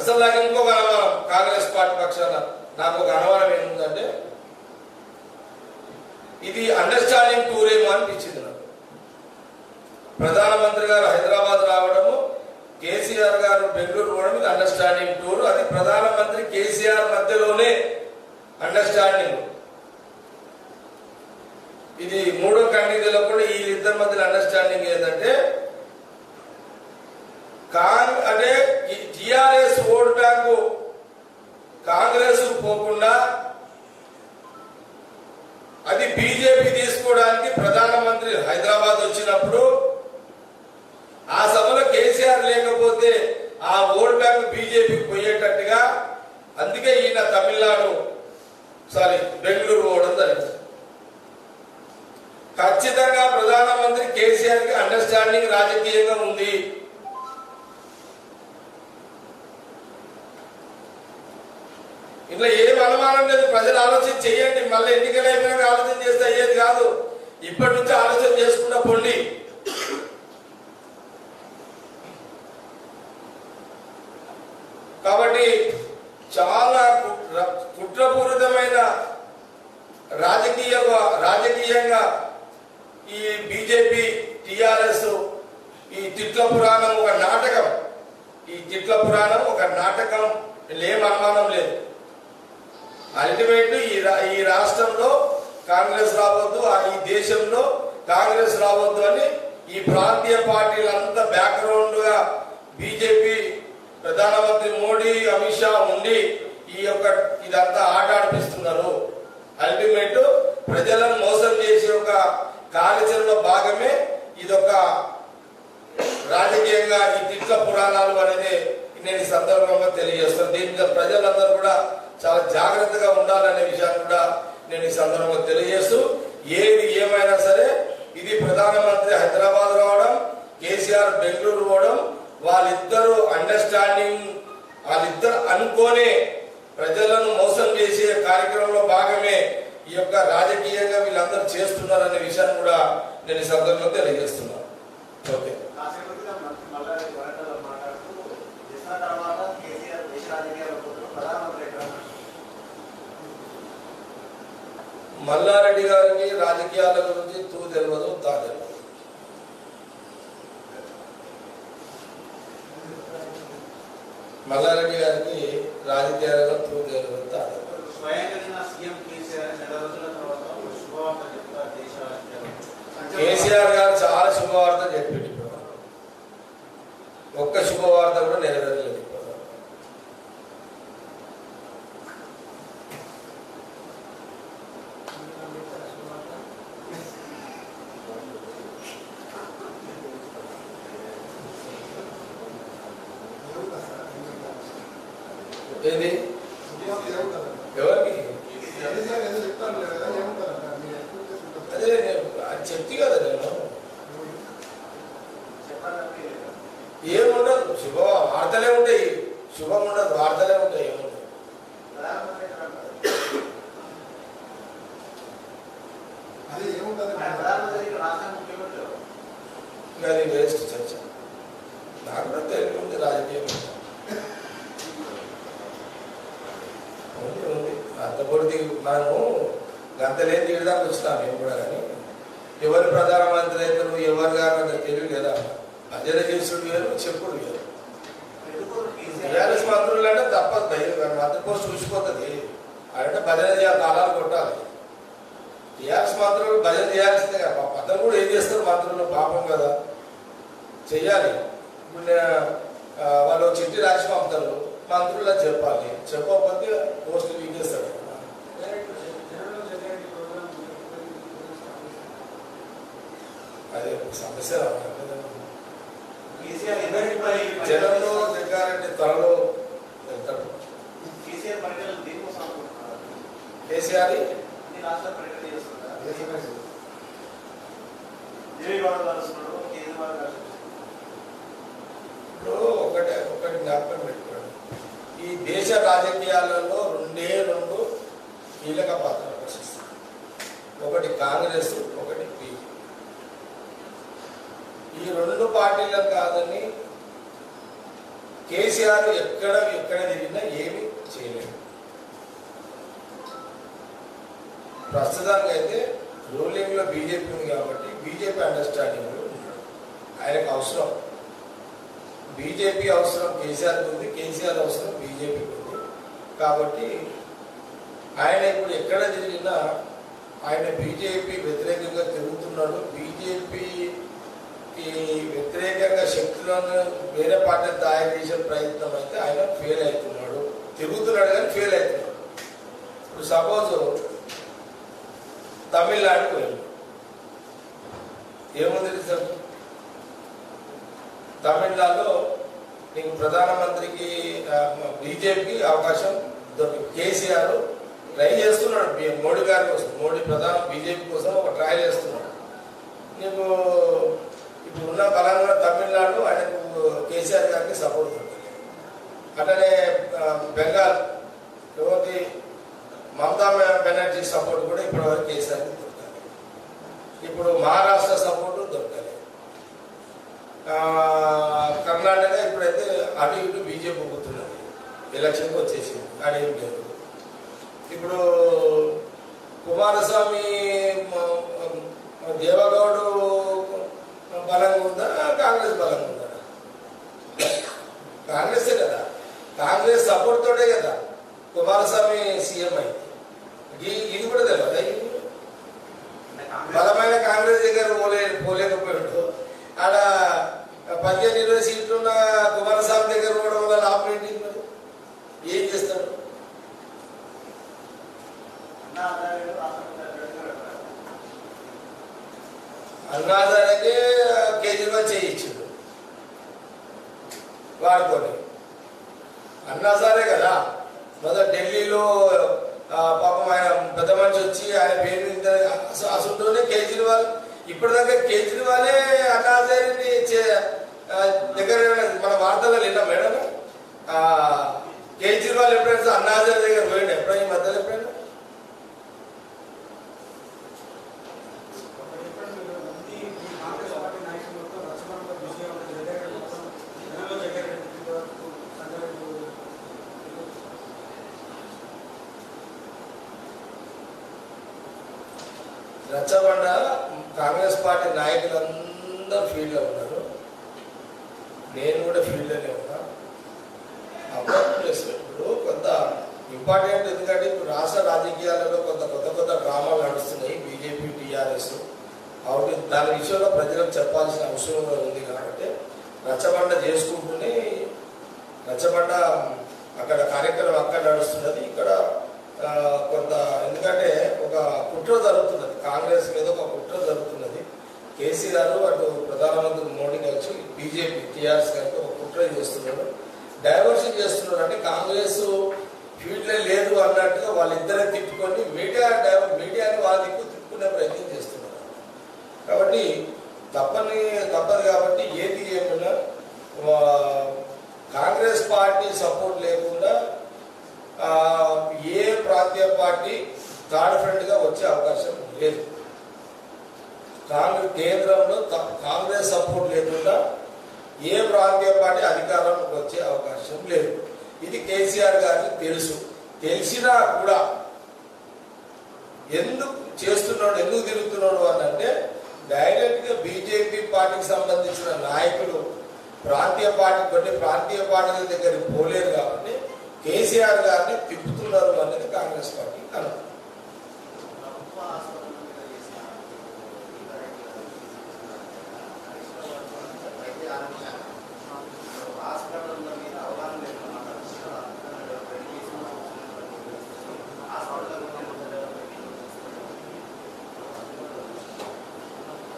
అసలు నాకు ఇంకొక అనుమానం, కాంగ్రెస్ పార్టీ పక్షాన నాకు ఒక అనుమానం ఏముందంటే, ఇది అండర్స్టాండింగ్ టూర్ ఏమో అనిపించింది నాకు. ప్రధానమంత్రి గారు హైదరాబాద్ రావడము, కేసీఆర్ గారు బెంగళూరు పోవడం, ఇది అండర్స్టాండింగ్ టూర్. అది ప్రధానమంత్రి కేసీఆర్ మధ్యలోనే అండర్స్టాండింగ్. ఇది మూడో కండిలో కూడా వీళ్ళిద్దరి మధ్యలో అండర్స్టాండింగ్ ఏంటంటే, అంటే టిఆర్ఎస్ ఓట్ బ్యాంకు కాంగ్రెస్ పోకుండా అది బీజేపీ తీసుకోవడానికి ప్రధానమంత్రి హైదరాబాద్ వచ్చినప్పుడు ఆ సభలో కేసీఆర్ లేకపోతే ఆ ఓట్ బ్యాంక్ బీజేపీకి పోయేటట్టుగా, అందుకే ఈయన బెంగళూరు పోవడం జరిగింది. ఖచ్చితంగా ప్రధానమంత్రి కేసీఆర్ కి అండర్స్టాండింగ్ రాజకీయంగా ఉంది. ఇట్లా ఏం అనుమానం లేదు. ప్రజలు ఆలోచన చేయండి. మళ్ళీ ఎన్నికలు అయిపోయినాక ఆలోచన చేస్తే అయ్యేది కాదు. ఇప్పటి నుంచి ఆలోచన చేసుకున్న పొండి. కాబట్టి చాలా కుట్రపూరితమైన రాజకీయంగా ఈ బీజేపీ టీఆర్ఎస్ ఈ తిట్ల పురాణం ఒక నాటకం. ఏం అనుమానం లేదు. అల్టిమేట్ ఈ రాష్ట్రంలో కాంగ్రెస్ రావద్దు, ఈ దేశంలో కాంగ్రెస్ రావద్దు అని ఈ ప్రాంతీయ పార్టీలంతా బ్యాక్గ్రౌండ్ గా బీజేపీ ప్రధానమంత్రి మోడీ, అమిత్ షా ఉండి ఇదంతా ఆట ఆడిపిస్తున్నారు. అల్టిమేట్ ప్రజలను మోసం చేసే ఒక కార్యాచరణలో భాగమే ఇదొక రాజకీయంగా ఈ తిట్ల పురాణాలు అనేది నేను ఈ సందర్భంగా తెలియజేస్తాను. దీని మీద ప్రజలందరూ కూడా చాలా జాగ్రత్తగా ఉండాలనే విషయాన్ని కూడా నేను ఈ సందర్భంగా తెలియజేస్తూ, ఏది ఏమైనా సరే ఇది ప్రధానమంత్రి హైదరాబాద్ రావడం, కేసీఆర్ బెంగళూరు పోవడం, వాళ్ళిద్దరు అనుకోనే ప్రజలను మోసం చేసే కార్యక్రమంలో భాగమే ఈ యొక్క రాజకీయంగా వీళ్ళందరూ చేస్తున్నారనే విషయాన్ని కూడా నేను ఈ సందర్భంగా తెలియజేస్తున్నాను. ఓకే. మల్లారెడ్డి గారికి రాజకీయాల గురించి తెలియదు, తెలియదు. మల్లారెడ్డి గారికి రాజకీయాలలో తెలియదు, తెలియదు. కేసీఆర్ గారు చాలా శుభవార్త చెప్పింది. ఒక్క శుభవార్త కూడా నెరవేరలేదు. ఏది ఎవరికి అదే చెప్తి కదా నేను ఏముండదు. శుభ వార్తలే ఉంటాయి, శుభం ఉండదు, వార్తలే ఉంటాయి. ఏముండదు. అది వేస్ట్ చర్చ. నాకు కూడా తెలివి ఉంది రాజకీయం ఉంది. అంతపొడిది మనము గంతలేని తీయడానికి వచ్చినాం మేము కూడా. కానీ ఎవరు ప్రధానమంత్రి అవుతారు, ఎవరు గారు అంత తెలివి లేదా. అజర చేసుడు వేరు, చెప్పుడు వేరు. టీఆర్ఎస్ మంత్రులు అంటే తప్పదు, మంత్రి పోస్ట్ చూసిపోతుంది. అంటే భజన చేయాలి, తాళాలు కొట్టాలి. టీఆర్ఎస్ మంత్రులు భజన చేయాల్సిందే కదా. పద్ధతి కూడా ఏం చేస్తారు మంత్రులు, పాపం కదా, చెయ్యాలి. ఇప్పుడు వాళ్ళు చిట్టి రాసి పంపుతారు, మంత్రుల్లో చెప్పాలి. చెప్పకపోతే పోస్టులు వీకేస్తాడు. అదే సమస్య. జనంలో జగ్గారెడ్డి త్వరలో వెళ్తాడు. కేసీఆర్ ఇప్పుడు ఒకటి జ్ఞాపకం పెట్టుకోండి. ఈ దేశ రాజకీయాలలో రెండు కీలక పాత్ర పోషిస్తారు. ఒకటి కాంగ్రెస్, ఒకటి బీజేపీ. ఈ రెండు పార్టీలకు కాదని కేసీఆర్ ఎక్కడ తిరిగినా ఏమీ చేయలేదు. ప్రస్తుతానికి అయితే రూలింగ్లో బీజేపీ ఉంది కాబట్టి బీజేపీ అండర్స్టాండింగ్లో ఉన్నాడు. ఆయనకు అవసరం బీజేపీ అవసరం కేసీఆర్కి ఉంది, కేసీఆర్ అవసరం బీజేపీకి ఉంది. కాబట్టి ఆయన ఇప్పుడు ఎక్కడ తిరిగినా ఆయన బీజేపీ వ్యతిరేకంగా తిరుగుతున్నాడు. బీజేపీకి వ్యతిరేకంగా శక్తులను వేరే పార్టీని తయారు చేసే ప్రయత్నం అయితే ఆయన ఫెయిల్ అవుతున్నాడు. తిరుగుతున్నాడు కానీ ఫెయిల్ అవుతున్నాడు. ఇప్పుడు సపోజ్ తమిళనాడుకు వెళ్ళి ఏముంది సార్, తమిళనాడులో నీకు ప్రధానమంత్రికి బీజేపీకి అవకాశం దొరికింది. కేసీఆర్ ట్రై చేస్తున్నాడు మోడీ గారి కోసం, మోడీ బీజేపీ కోసం ఒక ట్రయల్ చేస్తున్నాడు. నీకు ఇప్పుడు ఉన్న బలంగా తమిళనాడు ఆయనకు కేసీఆర్ గారికి సపోర్ట్ ఉంటుంది. అట్లనే బెంగాల్ ఎవరికి మమతా బెనర్జీ సపోర్ట్ కూడా ఇప్పటివరకు కేసీఆర్కి దొరకాలి. ఇప్పుడు మహారాష్ట్ర సపోర్టు దొరకాలి. కర్ణాటక ఇప్పుడైతే అటు ఇటు బీజేపీ పోతున్నది, ఎలక్షన్కి వచ్చేసింది, అదేం లేదు. ఇప్పుడు కుమారస్వామి దేవగౌడు బలంగా ఉందా, కాంగ్రెస్ బలంగా ఉందా? కాంగ్రెసే కదా, కాంగ్రెస్ సపోర్ట్ తోటే కదా కుమారస్వామి సీఎం అయింది. ఇది కూడా తెలియదా? బలమైన కాంగ్రెస్ దగ్గర పోలేకపోయాడు. ఆడ 15-20 సీట్లున్న కుమారస్వామి దగ్గర కూడా వల్ల లాభం ఏంటి? మరి ఏం చేస్తాడు? అన్నాదానికి కేజ్రీవాల్ చేయించాడు వాడుకొని. అన్నాసారే కదా మొదటి ఢిల్లీలో పాపం ఆయన పెద్ద మనిషి వచ్చి ఆయన పేరు అసలుతోనే కేజ్రీవాల్ ఇప్పటిదాకా కేజ్రీవాలే అన్నాజారిని దగ్గర మన వార్తల్లో విన్నా మేడం. కేజ్రీవాల్ ఎప్పుడైనా అన్నాజారి దగ్గర పోయిండు ఎప్పుడైనా ఈ మధ్యలో ఎప్పుడైనా? రచ్చబండ కాంగ్రెస్ పార్టీ నాయకులందరూ ఫీల్డ్లో ఉన్నారు, నేను కూడా ఫీల్డ్లోనే ఉన్నా. ఇప్పుడు కొంత ఇంపార్టెంట్, ఎందుకంటే ఇప్పుడు రాష్ట్ర రాజకీయాలలో కొత్త డ్రామాలు నడుస్తున్నాయి. బీజేపీ టీఆర్ఎస్ అవును, దాని విషయంలో ప్రజలకు చెప్పాల్సిన అవసరం కూడా ఉంది. కాబట్టి రచ్చబండ చేసుకుంటూనే రచ్చబండ అక్కడ కార్యక్రమం అక్కడ నడుస్తున్నది. ఇక్కడ కొంత ఎందుకంటే ఒక కుట్ర జరుగుతున్నది, కాంగ్రెస్ మీద ఒక కుట్ర జరుగుతున్నది. కేసీఆర్ అటు ప్రధానమంత్రి మోడీ కలిసి బీజేపీ టీఆర్ఎస్ కలిసి ఒక కుట్ర చేస్తున్నాడు, డైవర్షన్ చేస్తున్నాడు. అంటే కాంగ్రెస్ ఫీల్డ్లే లేదు అన్నట్టుగా వాళ్ళిద్దరే తిప్పుకొని మీడియాని వాళ్ళ దిక్కు తిప్పుకునే ప్రయత్నం చేస్తున్నారు. కాబట్టి తప్పదు. కాబట్టి ఏది ఏమన్నా కాంగ్రెస్ పార్టీ సపోర్ట్ లేకుండా ఏ ప్రాంతీయ పార్టీ థర్డ్ ఫ్రంట్గా వచ్చే అవకాశం లేదు. కేంద్రంలో కాంగ్రెస్ సపోర్ట్ లేకుండా ఏ ప్రాంతీయ పార్టీ అధికారంలోకి వచ్చే అవకాశం లేదు. ఇది కేసీఆర్ గారికి తెలిసినా కూడా ఎందుకు చేస్తున్నాడు, ఎందుకు తిరుగుతున్నాడు అని అంటే డైరెక్ట్గా బీజేపీ పార్టీకి సంబంధించిన నాయకులు కొన్ని ప్రాంతీయ పార్టీల దగ్గరికి పోలేరు కాబట్టి కేసీఆర్ గారిని తిప్పుతున్నారు అనేది కాంగ్రెస్ పార్టీ అనుకుంది.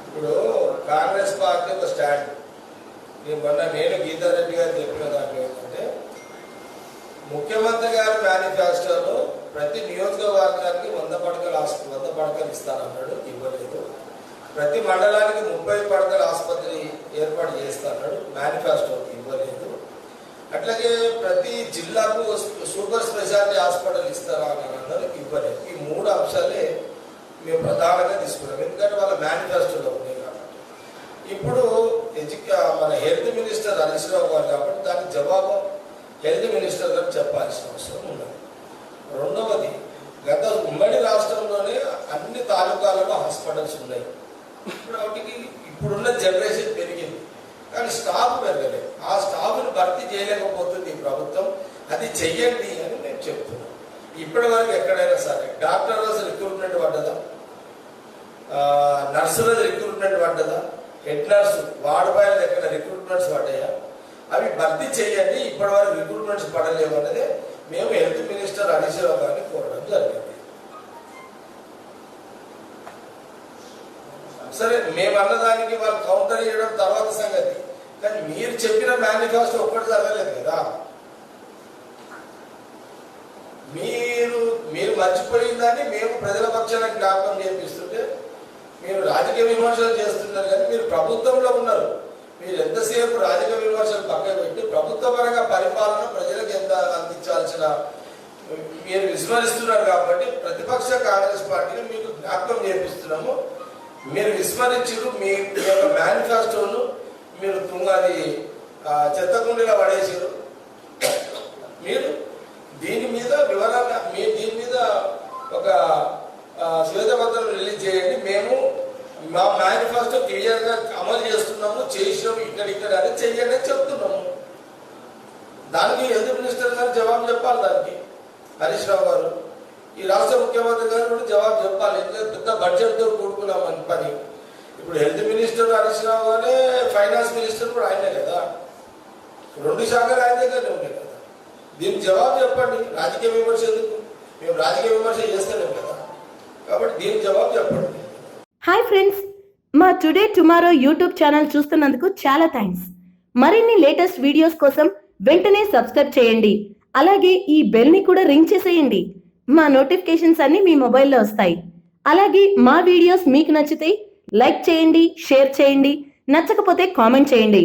ఇప్పుడు కాంగ్రెస్ పార్టీ ఒక స్టాండ్, నేను గీతారెడ్డి గారు చెప్పిన దాంట్లో ఏంటంటే ముఖ్యమంత్రి గారి మేనిఫెస్టోలో ప్రతి నియోజకవర్గానికి 100 పడకలు ఇస్తానన్నాడు, ఇవ్వలేదు. ప్రతి మండలానికి 30 పడకల ఆసుపత్రి ఏర్పాటు చేస్తానన్నాడు, మేనిఫెస్టోకి ఇవ్వలేదు. అట్లాగే ప్రతి జిల్లాకు సూపర్ స్పెషాలిటీ హాస్పిటల్ ఇస్తారా అని అన్నారు, ఇవ్వలేదు. ఈ 3 అంశాలే మేము ప్రధానంగా తీసుకున్నాం, ఎందుకంటే వాళ్ళ మేనిఫెస్టోలో ఉన్నాయి కాబట్టి. ఇప్పుడు మన హెల్త్ మినిస్టర్ హరీష్ రావు గారు కాబట్టి దానికి జవాబు హెల్త్ మినిస్టర్ గారు చెప్పాల్సిన అవసరం ఉన్నది. రెండవది, గత ఉమ్మడి రాష్ట్రంలోనే అన్ని తాలూకాలలో హాస్పిటల్స్ ఉన్నాయి. వాటికి ఇప్పుడున్న జనరేషన్ పెరిగింది కానీ స్టాఫ్ పెరగలేదు. ఆ స్టాఫ్ను భర్తీ చేయలేకపోతుంది ఈ ప్రభుత్వం. అది చెయ్యండి అని నేను చెప్తున్నాను. ఇప్పటి వరకు ఎక్కడైనా సరే డాక్టర్స్ రిక్రూట్మెంట్ పడ్డదా, నర్సులది రిక్రూట్మెంట్ పడ్డదా, హెడ్ నర్సు వార్డు బాయ్లు ఎక్కడ రిక్రూట్మెంట్స్ పడ్డాయా? అవి భర్తీ చేయండి. ఇప్పటి వరకు రిక్రూట్మెంట్స్ పడలేవు అన్నదే మేము హెల్త్ మినిస్టర్ హరీష్ రావు గారిని కోరడం జరిగింది. సరే, మేము అన్నదానికి వాళ్ళు కౌంటర్ చేయడం తర్వాత సంగతి, కానీ మీరు చెప్పిన మేనిఫెస్టో ఒక్కటి జరగలేదు కదా. మీరు మర్చిపోయిందని మేము ప్రజల పక్షాన జ్ఞాపకం చేపిస్తుంటే మీరు రాజకీయ విమర్శలు చేస్తున్నారు. కానీ మీరు ప్రభుత్వంలో ఉన్నారు. మీరు ఎంతసేపు రాజకీయ విమర్శలు పక్కన పెట్టి ప్రభుత్వ పరంగా పరిపాలన ప్రజలకు ఎంత అందించాల్సిన మీరు విస్మరిస్తున్నారు. కాబట్టి ప్రతిపక్ష కాంగ్రెస్ పార్టీని మీకు జ్ఞాపకం చేపిస్తున్నాము. మీరు విస్మరించారు. మీ యొక్క మేనిఫెస్టోను మీరు తుంగది చెత్తకుండీలో పడేసారు. మీరు దీని మీద వివరంగా దీని మీద ఒక శ్వేతపత్రం రిలీజ్ చేయండి. మేము మా మేనిఫెస్టో క్లియర్గా అమలు చేస్తున్నాము, చేసినాము, ఇక్కడ అని చెయ్యండి అని చెప్తున్నాము. దానికి హెల్త్ మినిస్టర్ గారు జవాబు చెప్పాలి. దానికి హరీష్ రావు గారు, ఈ రాష్ట్ర ముఖ్యమంత్రి గారు కూడా జవాబు చెప్పాలి. ఎందుకంటే పెద్ద బడ్జెట్తో కూడుకున్నామని పని. ఇప్పుడు హెల్త్ మినిస్టర్ హరీష్ రావు గారే, ఫైనాన్స్ మినిస్టర్ కూడా ఆయనే కదా. రెండు శాఖలు ఆయన దగ్గరనే ఉన్నాయి కదా. దీనికి జవాబు చెప్పండి. రాజకీయ విమర్శ ఎందుకు? మేము రాజకీయ విమర్శ చేస్తలేము కదా. కాబట్టి దీనికి జవాబు చెప్పండి. హాయ్ ఫ్రెండ్స్, మా టుడే టుమారో యూట్యూబ్ ఛానల్ చూస్తున్నందుకు చాలా థ్యాంక్స్. మరిన్ని లేటెస్ట్ వీడియోస్ కోసం వెంటనే సబ్స్క్రైబ్ చేయండి. అలాగే ఈ బెల్ని కూడా రింగ్ చేసేయండి. మా నోటిఫికేషన్స్ అన్ని మీ మొబైల్లో వస్తాయి. అలాగే మా వీడియోస్ మీకు నచ్చితే లైక్ చేయండి, షేర్ చేయండి, నచ్చకపోతే కామెంట్ చేయండి.